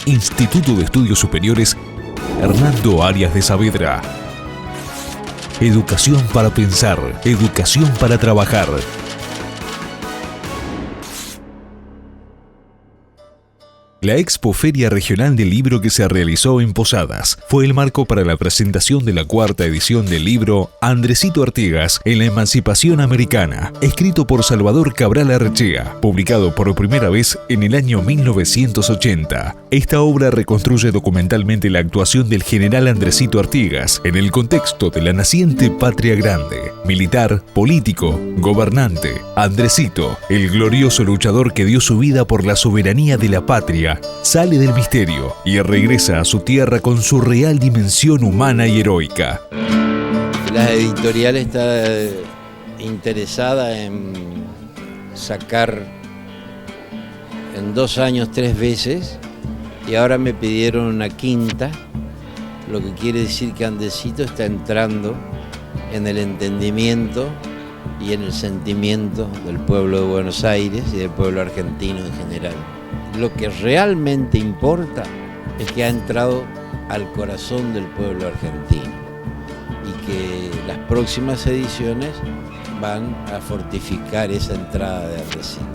Instituto de Estudios Superiores Hernando Arias de Saavedra. Educación para pensar, educación para trabajar. La Expoferia Regional del Libro que se realizó en Posadas fue el marco para la presentación de la cuarta edición del libro Andresito Artigas en la Emancipación Americana, escrito por Salvador Cabral Arrechea, publicado por primera vez en el año 1980. Esta obra reconstruye documentalmente la actuación del general Andresito Artigas en el contexto de la naciente patria grande, militar, político, gobernante. Andresito, el glorioso luchador que dio su vida por la soberanía de la patria, sale del misterio y regresa a su tierra con su real dimensión humana y heroica. La editorial está interesada en sacar en 2 años 3 veces y ahora me pidieron una quinta, lo que quiere decir que Andresito está entrando en el entendimiento y en el sentimiento del pueblo de Buenos Aires y del pueblo argentino en general. Lo que realmente importa es que ha entrado al corazón del pueblo argentino y que las próximas ediciones van a fortificar esa entrada de Andresito.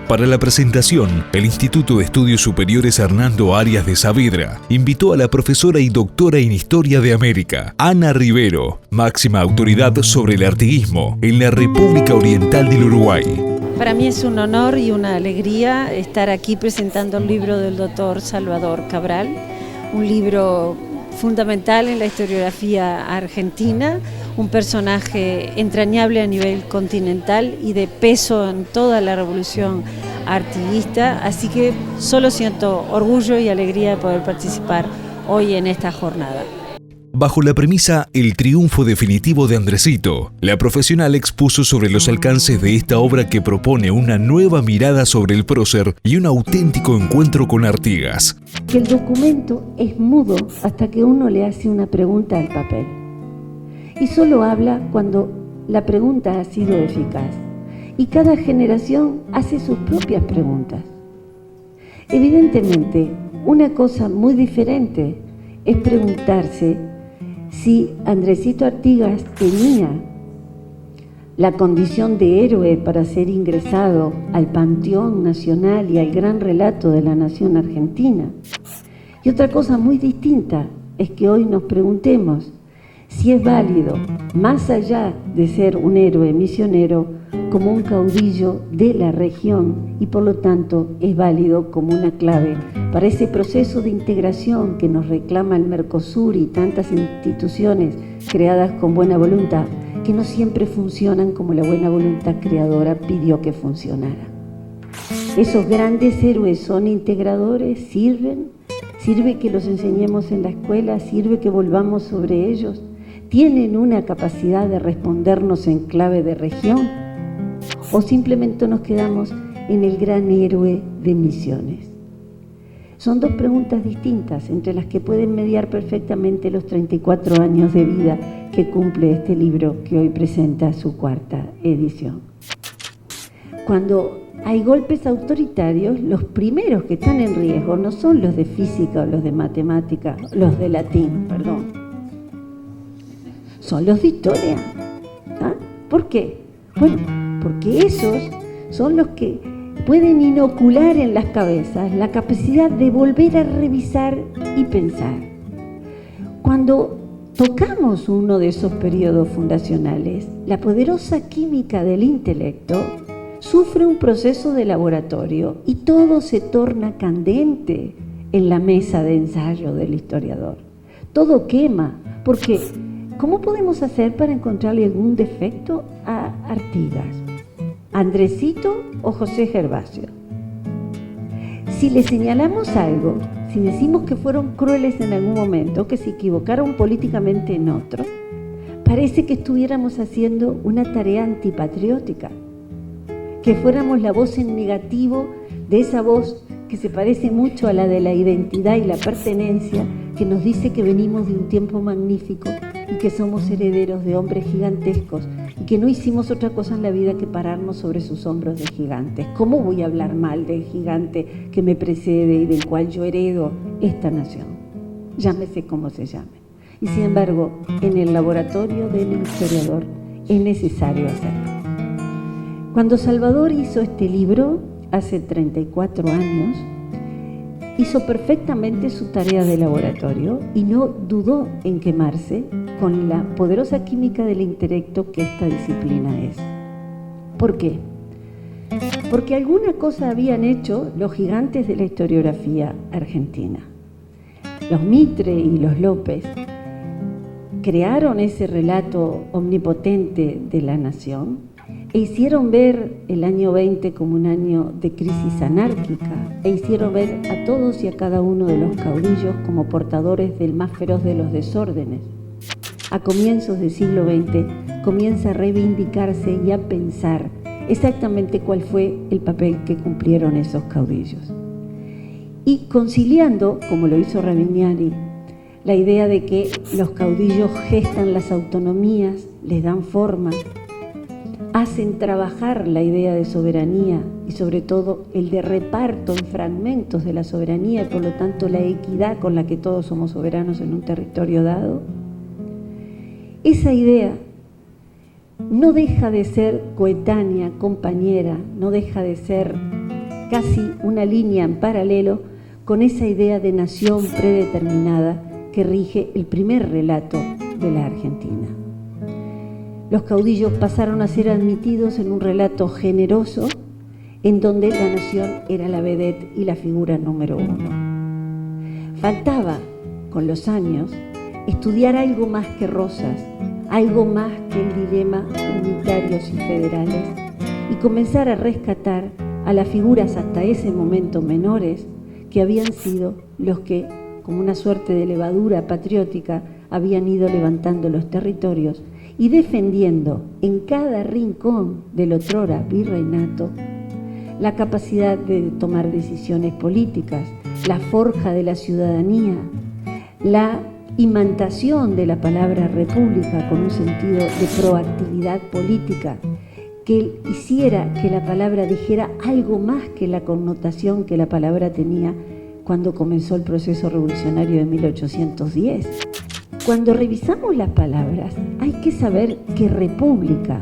Para la presentación, el Instituto de Estudios Superiores Hernando Arias de Saavedra invitó a la profesora y doctora en Historia de América, Ana Rivero, máxima autoridad sobre el artiguismo en la República Oriental del Uruguay. Para mí es un honor y una alegría estar aquí presentando el libro del doctor Salvador Cabral, un libro fundamental en la historiografía argentina, un personaje entrañable a nivel continental y de peso en toda la revolución artiguista, así que solo siento orgullo y alegría de poder participar hoy en esta jornada. Bajo la premisa El triunfo definitivo de Andresito, la profesional expuso sobre los alcances de esta obra que propone una nueva mirada sobre el prócer y un auténtico encuentro con Artigas. Que el documento es mudo hasta que uno le hace una pregunta al papel. Y solo habla cuando la pregunta ha sido eficaz. Y cada generación hace sus propias preguntas. Evidentemente, una cosa muy diferente es preguntarse si Andresito Artigas tenía la condición de héroe para ser ingresado al Panteón Nacional y al gran relato de la nación argentina. Y otra cosa muy distinta es que hoy nos preguntemos si es válido, más allá de ser un héroe misionero, como un caudillo de la región y por lo tanto es válido como una clave para ese proceso de integración que nos reclama el Mercosur y tantas instituciones creadas con buena voluntad, que no siempre funcionan como la buena voluntad creadora pidió que funcionara. Esos grandes héroes son integradores, sirve que los enseñemos en la escuela, sirve que volvamos sobre ellos, tienen una capacidad de respondernos en clave de región, o simplemente nos quedamos en el gran héroe de Misiones. Son dos preguntas distintas entre las que pueden mediar perfectamente los 34 años de vida que cumple este libro que hoy presenta su cuarta edición. Cuando hay golpes autoritarios, los primeros que están en riesgo no son los de física o los de matemática, los de latín, perdón. Son los de historia. ¿Ah? ¿Por qué? Bueno, porque esos son los que pueden inocular en las cabezas la capacidad de volver a revisar y pensar. Cuando tocamos uno de esos periodos fundacionales, la poderosa química del intelecto sufre un proceso de laboratorio y todo se torna candente en la mesa de ensayo del historiador. Todo quema, porque ¿cómo podemos hacer para encontrarle algún defecto a Artigas, Andresito o José Gervasio? Si le señalamos algo, si decimos que fueron crueles en algún momento, que se equivocaron políticamente en otro, parece que estuviéramos haciendo una tarea antipatriótica, que fuéramos la voz en negativo de esa voz que se parece mucho a la de la identidad y la pertenencia, que nos dice que venimos de un tiempo magnífico y que somos herederos de hombres gigantescos y que no hicimos otra cosa en la vida que pararnos sobre sus hombros de gigantes. ¿Cómo voy a hablar mal del gigante que me precede y del cual yo heredo esta nación? Llámese como se llame. Y sin embargo, en el laboratorio del historiador es necesario hacerlo. Cuando Salvador hizo este libro, hace 34 años, hizo perfectamente su tarea de laboratorio y no dudó en quemarse con la poderosa química del intelecto que esta disciplina es. ¿Por qué? Porque alguna cosa habían hecho los gigantes de la historiografía argentina. Los Mitre y los López crearon ese relato omnipotente de la nación e hicieron ver el año 20 como un año de crisis anárquica, e hicieron ver a todos y a cada uno de los caudillos como portadores del más feroz de los desórdenes. A comienzos del siglo XX comienza a reivindicarse y a pensar exactamente cuál fue el papel que cumplieron esos caudillos. Y conciliando, como lo hizo Ravignani, la idea de que los caudillos gestan las autonomías, les dan forma, hacen trabajar la idea de soberanía y sobre todo el de reparto en fragmentos de la soberanía y por lo tanto la equidad con la que todos somos soberanos en un territorio dado. Esa idea no deja de ser coetánea, compañera, no deja de ser casi una línea en paralelo con esa idea de nación predeterminada que rige el primer relato de la Argentina. Los caudillos pasaron a ser admitidos en un relato generoso en donde la nación era la vedette y la figura número uno. Faltaba, con los años, estudiar algo más que Rosas, algo más que el dilema unitarios y federales, y comenzar a rescatar a las figuras hasta ese momento menores que habían sido los que, como una suerte de levadura patriótica, habían ido levantando los territorios y defendiendo en cada rincón del otrora virreinato la capacidad de tomar decisiones políticas, la forja de la ciudadanía, la imantación de la palabra república con un sentido de proactividad política que hiciera que la palabra dijera algo más que la connotación que la palabra tenía cuando comenzó el proceso revolucionario de 1810. Cuando revisamos las palabras, hay que saber que república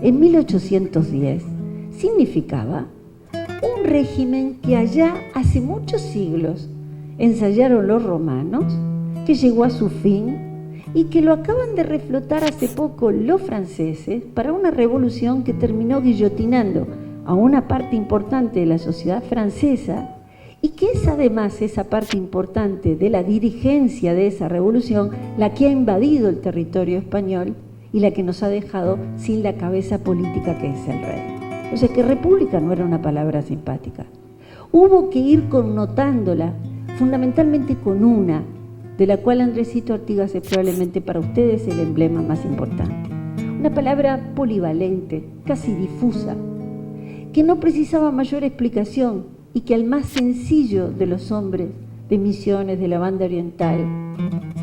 en 1810 significaba un régimen que allá hace muchos siglos ensayaron los romanos, que llegó a su fin y que lo acaban de reflotar hace poco los franceses para una revolución que terminó guillotinando a una parte importante de la sociedad francesa y que es además esa parte importante de la dirigencia de esa revolución la que ha invadido el territorio español y la que nos ha dejado sin la cabeza política que es el rey. O sea que república no era una palabra simpática. Hubo que ir connotándola fundamentalmente con una, de la cual Andresito Artigas es probablemente para ustedes el emblema más importante. Una palabra polivalente, casi difusa, que no precisaba mayor explicación y que al más sencillo de los hombres de Misiones, de la Banda Oriental,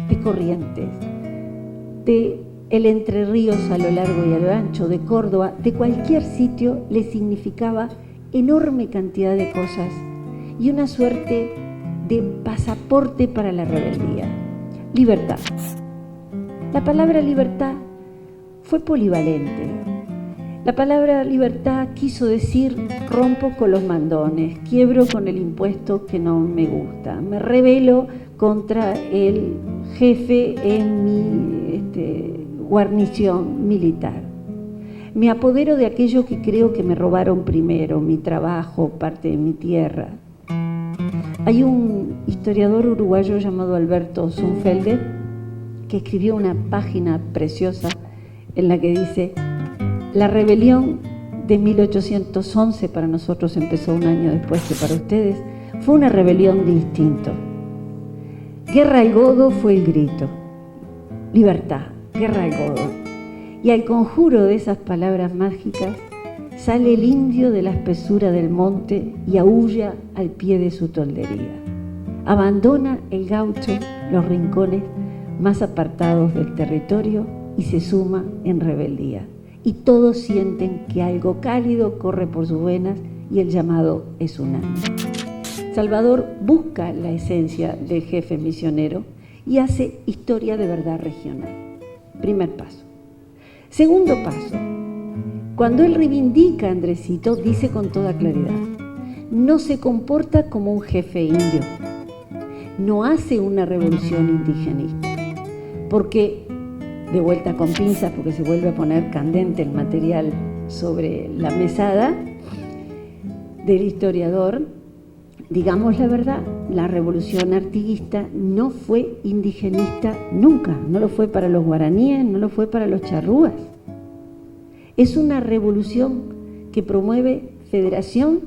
de Corrientes, de el Entre Ríos a lo largo y a lo ancho, de Córdoba, de cualquier sitio, le significaba enorme cantidad de cosas y una suerte de pasaporte para la rebeldía. Libertad. La palabra libertad fue polivalente. La palabra libertad quiso decir rompo con los mandones, quiebro con el impuesto que no me gusta, me rebelo contra el jefe en mi guarnición militar, me apodero de aquello que creo que me robaron primero, mi trabajo, parte de mi tierra. Hay un historiador uruguayo llamado Alberto Zunfelder que escribió una página preciosa en la que dice: la rebelión de 1811 para nosotros empezó un año después que para ustedes, fue una rebelión de instinto. Guerra al godo fue el grito, libertad, guerra al godo. Y al conjuro de esas palabras mágicas sale el indio de la espesura del monte y aúlla al pie de su toldería. Abandona el gaucho los rincones más apartados del territorio y se suma en rebeldía. y todos sienten que algo cálido corre por sus venas y el llamado es unánime. Salvador busca la esencia del jefe misionero y hace historia de verdad regional. Primer paso. Segundo paso, cuando él reivindica a Andresito, dice con toda claridad, no se comporta como un jefe indio, no hace una revolución indigenista, porque, de vuelta con pinzas, porque se vuelve a poner candente el material sobre la mesada del historiador, digamos la verdad, la revolución artiguista no fue indigenista nunca, no lo fue para los guaraníes, no lo fue para los charrúas. Es una revolución que promueve federación,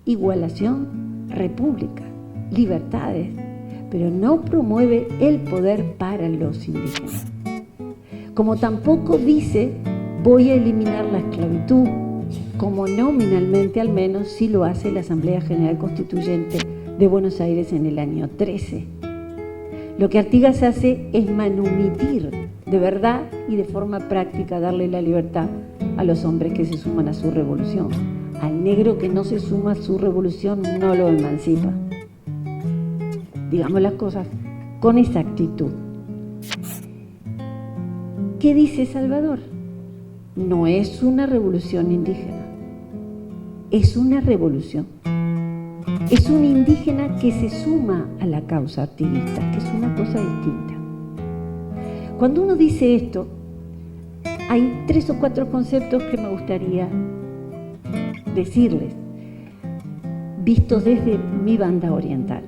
igualación, república, libertades, pero no promueve el poder para los indígenas. Como tampoco dice, voy a eliminar la esclavitud, como nominalmente al menos sí lo hace la Asamblea General Constituyente de Buenos Aires en el año 13. Lo que Artigas hace es manumitir de verdad y de forma práctica, darle la libertad a los hombres que se suman a su revolución. Al negro que no se suma a su revolución no lo emancipa. Digamos las cosas con exactitud. ¿Qué dice Salvador? No es una revolución indígena, es una revolución. Es un indígena que se suma a la causa artiguista, que es una cosa distinta. Cuando uno dice esto, hay 3 o 4 conceptos que me gustaría decirles, vistos desde mi banda oriental.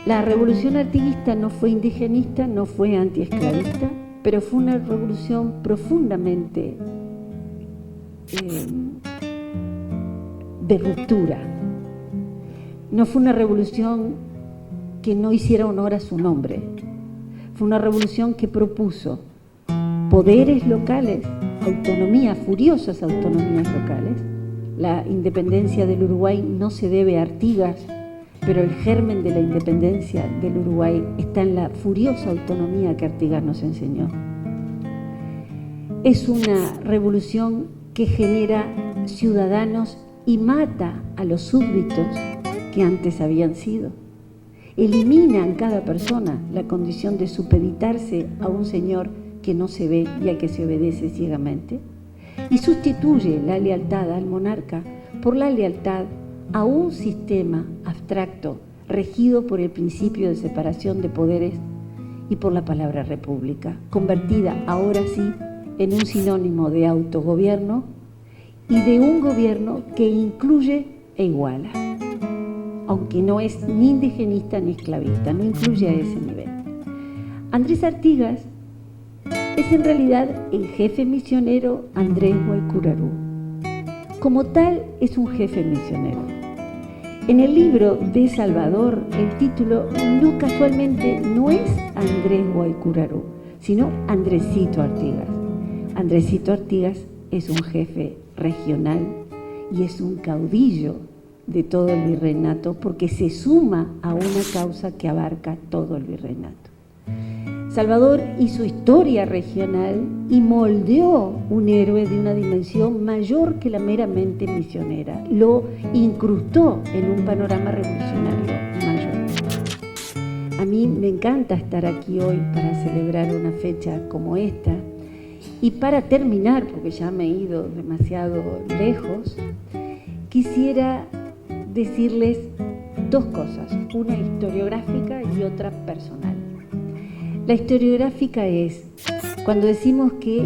La revolución artiguista no fue indigenista, no fue antiesclavista, pero fue una revolución profundamente de ruptura. No fue una revolución que no hiciera honor a su nombre. Fue una revolución que propuso poderes locales, autonomía, furiosas autonomías locales. La independencia del Uruguay no se debe a Artigas, pero el germen de la independencia del Uruguay está en la furiosa autonomía que Artigas nos enseñó. Es una revolución que genera ciudadanos y mata a los súbditos que antes habían sido. Elimina en cada persona la condición de supeditarse a un señor que no se ve y al que se obedece ciegamente, y sustituye la lealtad al monarca por la lealtad a un sistema abstracto regido por el principio de separación de poderes y por la palabra república, convertida ahora sí en un sinónimo de autogobierno y de un gobierno que incluye e iguala, aunque no es ni indigenista ni esclavista, no incluye a ese nivel. Andrés Artigas es en realidad el jefe misionero Andrés Guaycurarú. Como tal, es un jefe misionero. En el libro de Salvador, el título no casualmente no es Andrés Guaycurarú, sino Andresito Artigas. Andresito Artigas es un jefe regional y es un caudillo de todo el virreinato porque se suma a una causa que abarca todo el virreinato. Salvador hizo historia regional y moldeó un héroe de una dimensión mayor que la meramente misionera. Lo incrustó en un panorama revolucionario mayor. A mí me encanta estar aquí hoy para celebrar una fecha como esta. Y para terminar, porque ya me he ido demasiado lejos, quisiera decirles 2 cosas, una historiográfica y otra personal. La historiográfica es cuando decimos que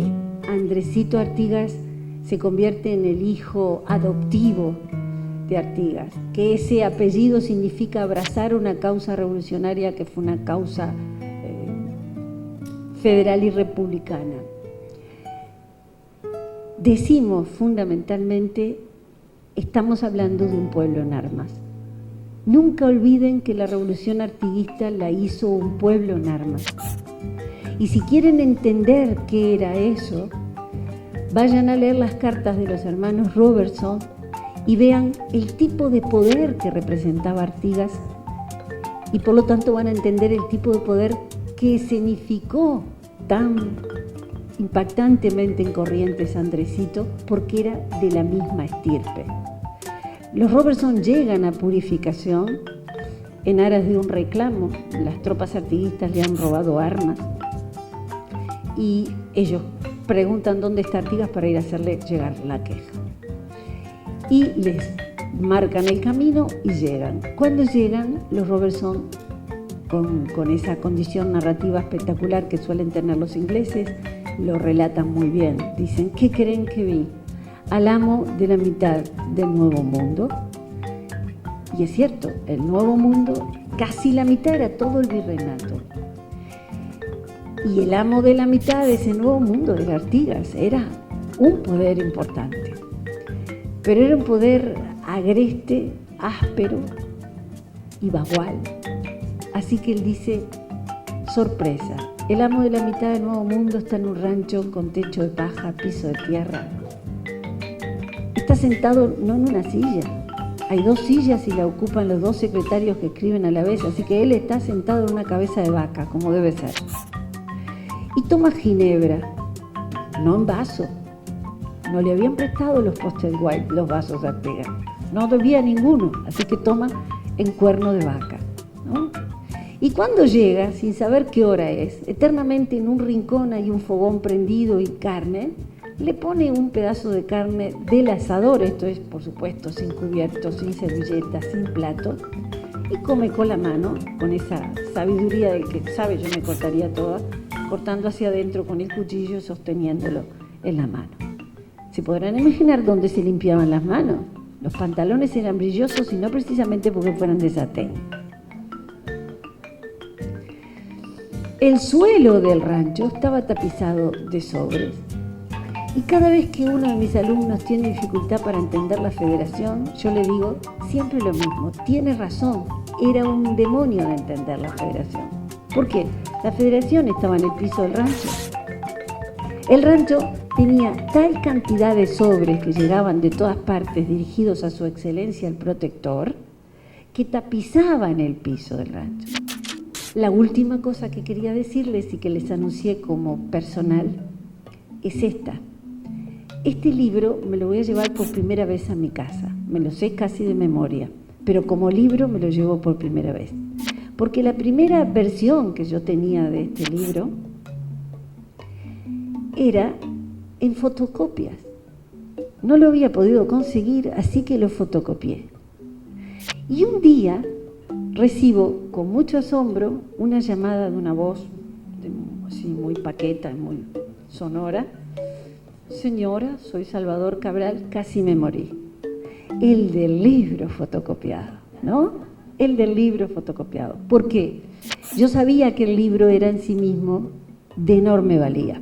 Andresito Artigas se convierte en el hijo adoptivo de Artigas, que ese apellido significa abrazar una causa revolucionaria que fue una causa federal y republicana. Decimos fundamentalmente, estamos hablando de un pueblo en armas. Nunca olviden que la revolución artiguista la hizo un pueblo en armas. Y si quieren entender qué era eso, vayan a leer las cartas de los hermanos Robertson y vean el tipo de poder que representaba Artigas y por lo tanto van a entender el tipo de poder que escenificó tan impactantemente en Corrientes Andresito porque era de la misma estirpe. Los Robertson llegan a Purificación en aras de un reclamo. Las tropas artiguistas le han robado armas y ellos preguntan dónde está Artigas para ir a hacerle llegar la queja. Y les marcan el camino y llegan. Cuando llegan, los Robertson, con esa condición narrativa espectacular que suelen tener los ingleses, lo relatan muy bien. Dicen, ¿qué creen que vi? Al amo de la mitad del Nuevo Mundo. Y es cierto, el Nuevo Mundo, casi la mitad era todo el virreinato. Y el amo de la mitad de ese Nuevo Mundo era Artigas, era un poder importante. Pero era un poder agreste, áspero y bagual. Así que él dice, sorpresa, el amo de la mitad del Nuevo Mundo está en un rancho con techo de paja, piso de tierra. Está sentado no en una silla, hay 2 sillas y la ocupan los 2 secretarios que escriben a la vez, así que él está sentado en una cabeza de vaca, como debe ser. Y toma ginebra, no en vaso. No le habían prestado los Postel White, los vasos de Artigas. No debía ninguno, así que toma en cuerno de vaca, ¿no? Y cuando llega, sin saber qué hora es, eternamente en un rincón hay un fogón prendido y carne, le pone un pedazo de carne del asador, esto es, por supuesto, sin cubiertos, sin servilletas, sin plato, y come con la mano, con esa sabiduría del que sabe, yo me cortaría toda, cortando hacia adentro con el cuchillo, sosteniéndolo en la mano. Se podrán imaginar dónde se limpiaban las manos. Los pantalones eran brillosos y no precisamente porque fueran de satén. El suelo del rancho estaba tapizado de sobres. Y cada vez que uno de mis alumnos tiene dificultad para entender la federación, yo le digo siempre lo mismo. Tiene razón, era un demonio de entender la federación. ¿Por qué? La federación estaba en el piso del rancho. El rancho tenía tal cantidad de sobres que llegaban de todas partes dirigidos a su excelencia el protector, que tapizaban el piso del rancho. La última cosa que quería decirles y que les anuncié como personal es esta. Este libro me lo voy a llevar por primera vez a mi casa. Me lo sé casi de memoria, pero como libro me lo llevo por primera vez. Porque la primera versión que yo tenía de este libro era en fotocopias. No lo había podido conseguir, así que lo fotocopié. Y un día recibo con mucho asombro una llamada de una voz así muy paqueta, muy sonora. Señora, soy Salvador Cabral, casi me morí. El del libro fotocopiado, ¿no? El del libro fotocopiado. ¿Por qué? Yo sabía que el libro era en sí mismo de enorme valía.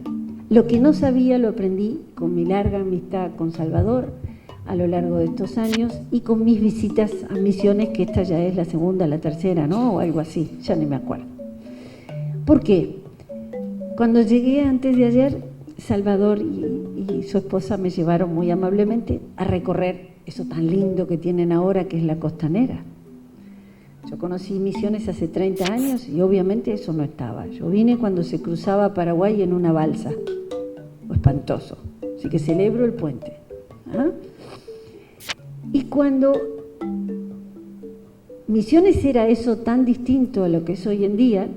Lo que no sabía lo aprendí con mi larga amistad con Salvador a lo largo de estos años y con mis visitas a misiones, que esta ya es la segunda, la tercera, ¿no? O algo así, ya ni me acuerdo. ¿Por qué? Cuando llegué antes de ayer, Salvador y su esposa me llevaron muy amablemente a recorrer eso tan lindo que tienen ahora, que es la Costanera. Yo conocí Misiones hace 30 años y obviamente eso no estaba. Yo vine cuando se cruzaba Paraguay en una balsa. Espantoso. Así que celebro el puente. ¿Ah? Y cuando Misiones era eso tan distinto a lo que es hoy en día,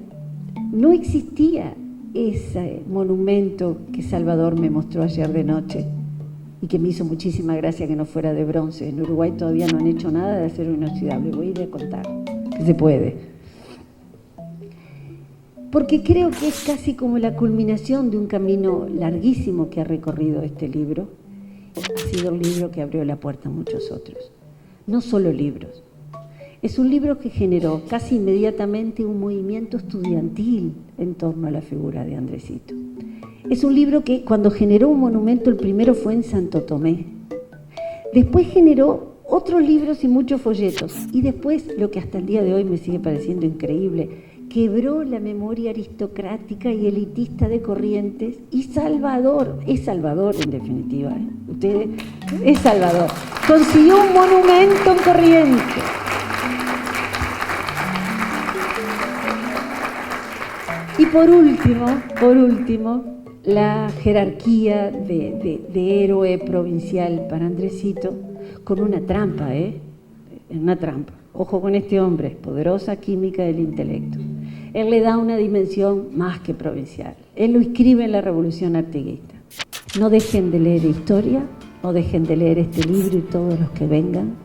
no existía ese monumento que Salvador me mostró ayer de noche y que me hizo muchísima gracia que no fuera de bronce. En Uruguay todavía no han hecho nada de acero inoxidable. Voy a ir a contar que se puede. Porque creo que es casi como la culminación de un camino larguísimo que ha recorrido este libro. Ha sido un libro que abrió la puerta a muchos otros. No solo libros. Es un libro que generó casi inmediatamente un movimiento estudiantil en torno a la figura de Andresito. Es un libro que cuando generó un monumento, el primero fue en Santo Tomé. Después generó otros libros y muchos folletos. Y después, lo que hasta el día de hoy me sigue pareciendo increíble, quebró la memoria aristocrática y elitista de Corrientes, y Salvador, es Salvador en definitiva, ¿eh? Ustedes, es Salvador, consiguió un monumento en Corrientes. Y por último, la jerarquía de héroe provincial para Andresito con una trampa, una trampa. Ojo con este hombre, poderosa química del intelecto. Él le da una dimensión más que provincial. Él lo inscribe en la revolución artiguista. No dejen de leer historia, no dejen de leer este libro y todos los que vengan.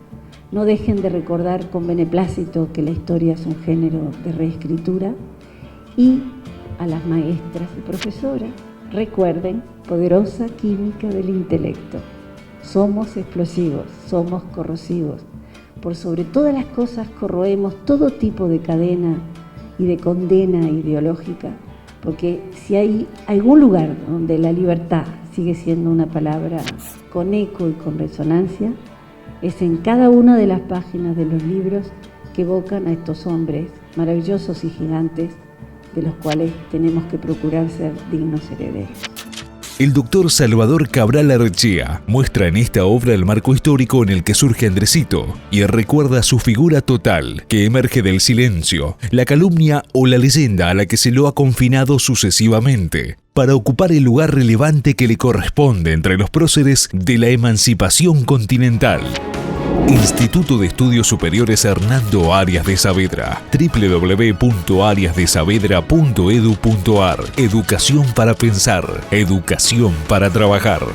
No dejen de recordar con beneplácito que la historia es un género de reescritura. Y a las maestras y profesoras, recuerden, poderosa química del intelecto. Somos explosivos, somos corrosivos. Por sobre todas las cosas corroemos todo tipo de cadena y de condena ideológica, porque si hay algún lugar donde la libertad sigue siendo una palabra con eco y con resonancia, es en cada una de las páginas de los libros que evocan a estos hombres maravillosos y gigantes, de los cuales tenemos que procurar ser dignos herederos. El doctor Salvador Cabral Arrechea muestra en esta obra el marco histórico en el que surge Andresito y recuerda su figura total que emerge del silencio, la calumnia o la leyenda a la que se lo ha confinado sucesivamente, para ocupar el lugar relevante que le corresponde entre los próceres de la emancipación continental. Instituto de Estudios Superiores Hernando Arias de Saavedra, www.ariasdesaavedra.edu.ar. Educación para pensar, educación para trabajar.